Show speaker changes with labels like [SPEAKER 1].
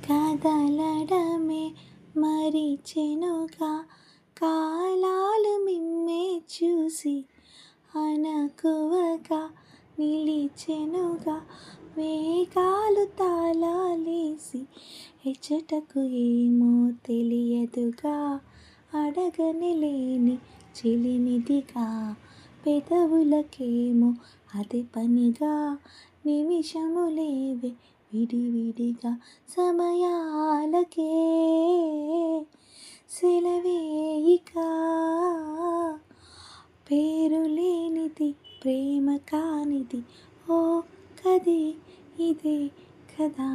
[SPEAKER 1] కదలడమే మరిచెనుగా కాలాలు మిమ్మే చూసి అనకువగా నిలిచెనుగా మేఘాలు తాళాలేసి ఎచ్చటకు ఏమో తెలియదుగా అడగని లేని చిలిమిదిగా పెదవులకేమో అదే పనిగా నిమిషములేవే విడివిడిగా సమయాలకే సెలవేయిక పేరులేనిది ప్రేమ కానిది ఓ కదే ఇదే కదా.